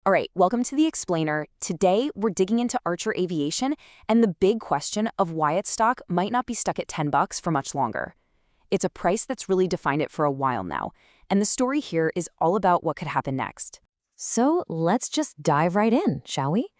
All right, welcome to The Explainer. Today, we're digging into Archer Aviation and the big question of why its stock might not be stuck at $10 for much longer. It's a price that's really defined it for a while now, and the story here is all about what could happen next. So let's just dive right in, shall we?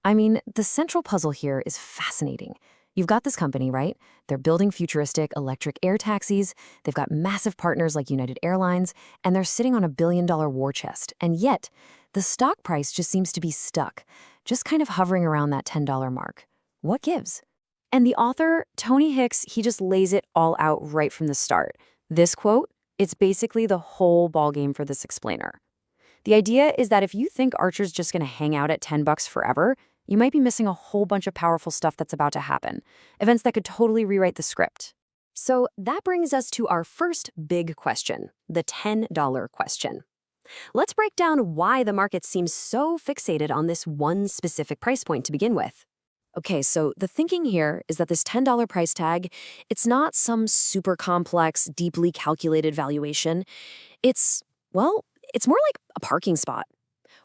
I mean, the central puzzle here is fascinating. You've got this company, right? They're building futuristic electric air taxis, they've got massive partners like United Airlines, and they're sitting on a billion-dollar war chest. And yet, the stock price just seems to be stuck, just kind of hovering around that $10 mark. What gives? And the author, Tony Hicks, he just lays it all out right from the start. This quote, it's basically the whole ballgame for this explainer. The idea is that if you think Archer's just going to hang out at $10 forever, you might be missing a whole bunch of powerful stuff that's about to happen, events that could totally rewrite the script. So that brings us to our first big question, the $10 question. Let's break down why the market seems so fixated on this one specific price point to begin with. Okay, so the thinking here is that this $10 price tag, it's not some super complex, deeply calculated valuation. It's more like a parking spot.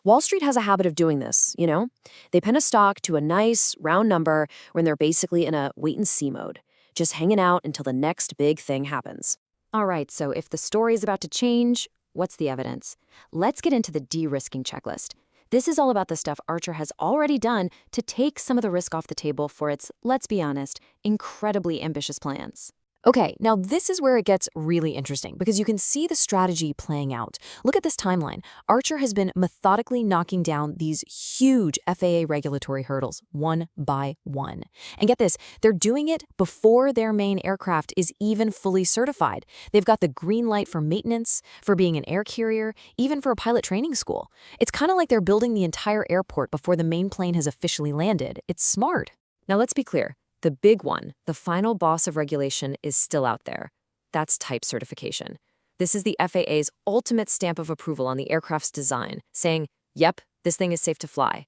Wall Street has a habit of doing this, you know? They pin a stock to a nice, round number when they're basically in a wait-and-see mode, just hanging out until the next big thing happens. All right, so if the story is about to change, what's the evidence? Let's get into the de-risking checklist. This is all about the stuff Archer has already done to take some of the risk off the table for its, let's be honest, incredibly ambitious plans. Okay, now this is where it gets really interesting because you can see the strategy playing out. Look at this timeline. Archer has been methodically knocking down these huge FAA regulatory hurdles one by one. And get this, they're doing it before their main aircraft is even fully certified. They've got the green light for maintenance, for being an air carrier, even for a pilot training school. It's kind of like they're building the entire airport before the main plane has officially landed. It's smart. Now let's be clear. The big one, the final boss of regulation, is still out there. That's type certification. This is the FAA's ultimate stamp of approval on the aircraft's design, saying, yep, this thing is safe to fly.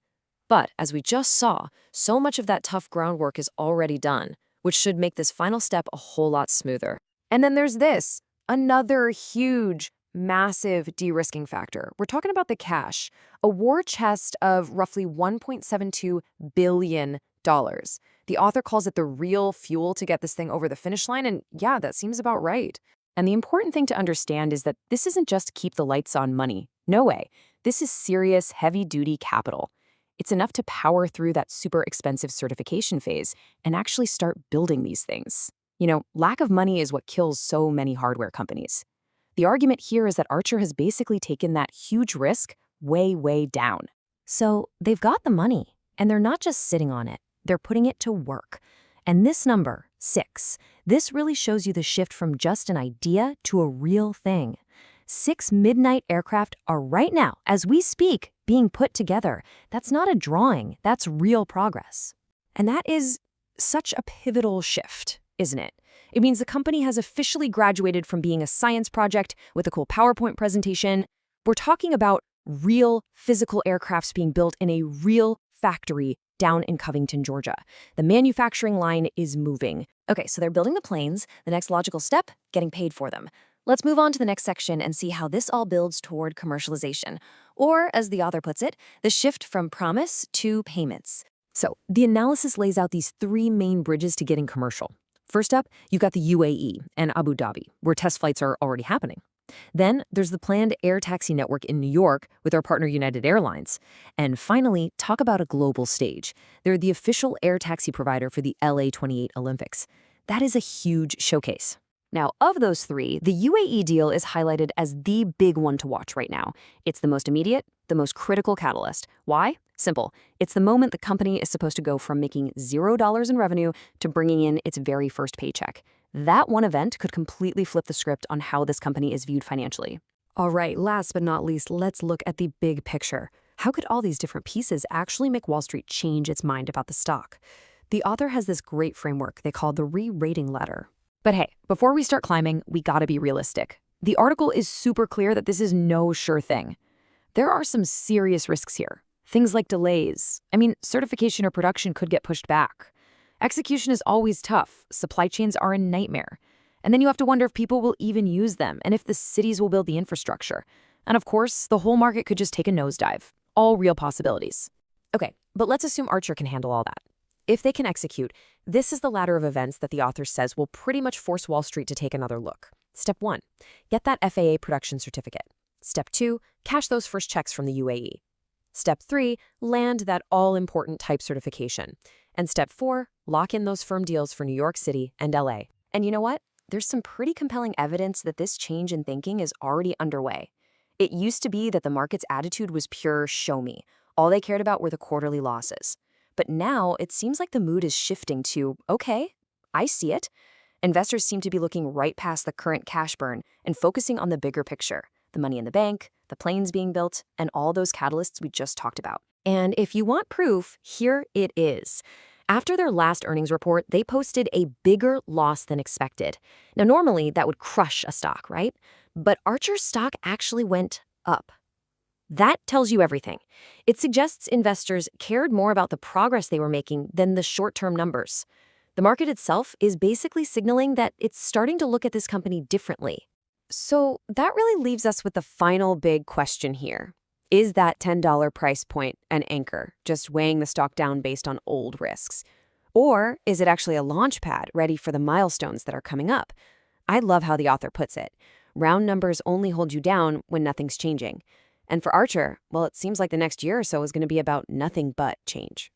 But as we just saw, so much of that tough groundwork is already done, which should make this final step a whole lot smoother. And then there's this, another huge, massive de-risking factor. We're talking about the cash, a war chest of roughly $1.72 billion. The author calls it the real fuel to get this thing over the finish line, and yeah, that seems about right. And the important thing to understand is that this isn't just keep the lights on money. No way. This is serious, heavy-duty capital. It's enough to power through that super expensive certification phase and actually start building these things. You know, lack of money is what kills so many hardware companies. The argument here is that Archer has basically taken that huge risk way, way down. So they've got the money, and they're not just sitting on it. They're putting it to work. And this number, 6, this really shows you the shift from just an idea to a real thing. 6 Midnight aircraft are right now, as we speak, being put together. That's not a drawing, that's real progress. And that is such a pivotal shift, isn't it? It means the company has officially graduated from being a science project with a cool PowerPoint presentation. We're talking about real physical aircrafts being built in a real factory down in Covington, Georgia. The manufacturing line is moving. Okay, so they're building the planes. The next logical step, getting paid for them. Let's move on to the next section and see how this all builds toward commercialization. Or, as the author puts it, the shift from promise to payments. So, the analysis lays out these 3 main bridges to getting commercial. First up, you've got the UAE and Abu Dhabi, where test flights are already happening. Then there's the planned air taxi network in New York with our partner United Airlines. And finally, talk about a global stage. They're the official air taxi provider for the LA28 Olympics. That is a huge showcase. Now, of those 3, the UAE deal is highlighted as the big one to watch right now. It's the most immediate, the most critical catalyst. Why? Simple. It's the moment the company is supposed to go from making $0 in revenue to bringing in its very first paycheck. That one event could completely flip the script on how this company is viewed financially. All right, last but not least, let's look at the big picture. How could all these different pieces actually make Wall Street change its mind about the stock? The author has this great framework they call the re-rating ladder. But hey, before we start climbing, we gotta be realistic. The article is super clear that this is no sure thing. There are some serious risks here. Things like delays. Certification or production could get pushed back. Execution is always tough. Supply chains are a nightmare. And then you have to wonder if people will even use them and if the cities will build the infrastructure. And of course, the whole market could just take a nosedive. All real possibilities. Okay, but let's assume Archer can handle all that. If they can execute, this is the ladder of events that the author says will pretty much force Wall Street to take another look. Step 1, get that FAA production certificate. Step 2, cash those first checks from the UAE. Step 3, land that all-important type certification. And Step 4, lock in those firm deals for New York City and LA. And you know what? There's some pretty compelling evidence that this change in thinking is already underway. It used to be that the market's attitude was pure show me. All they cared about were the quarterly losses. But now it seems like the mood is shifting to, okay, I see it. Investors seem to be looking right past the current cash burn and focusing on the bigger picture, the money in the bank, the planes being built, and all those catalysts we just talked about. And if you want proof, here it is. After their last earnings report, they posted a bigger loss than expected. Now, normally that would crush a stock, right? But Archer's stock actually went up. That tells you everything. It suggests investors cared more about the progress they were making than the short-term numbers. The market itself is basically signaling that it's starting to look at this company differently. So that really leaves us with the final big question here. Is that $10 price point an anchor, just weighing the stock down based on old risks? Or is it actually a launch pad ready for the milestones that are coming up? I love how the author puts it. Round numbers only hold you down when nothing's changing. And for Archer, well, it seems like the next year or so is going to be about nothing but change.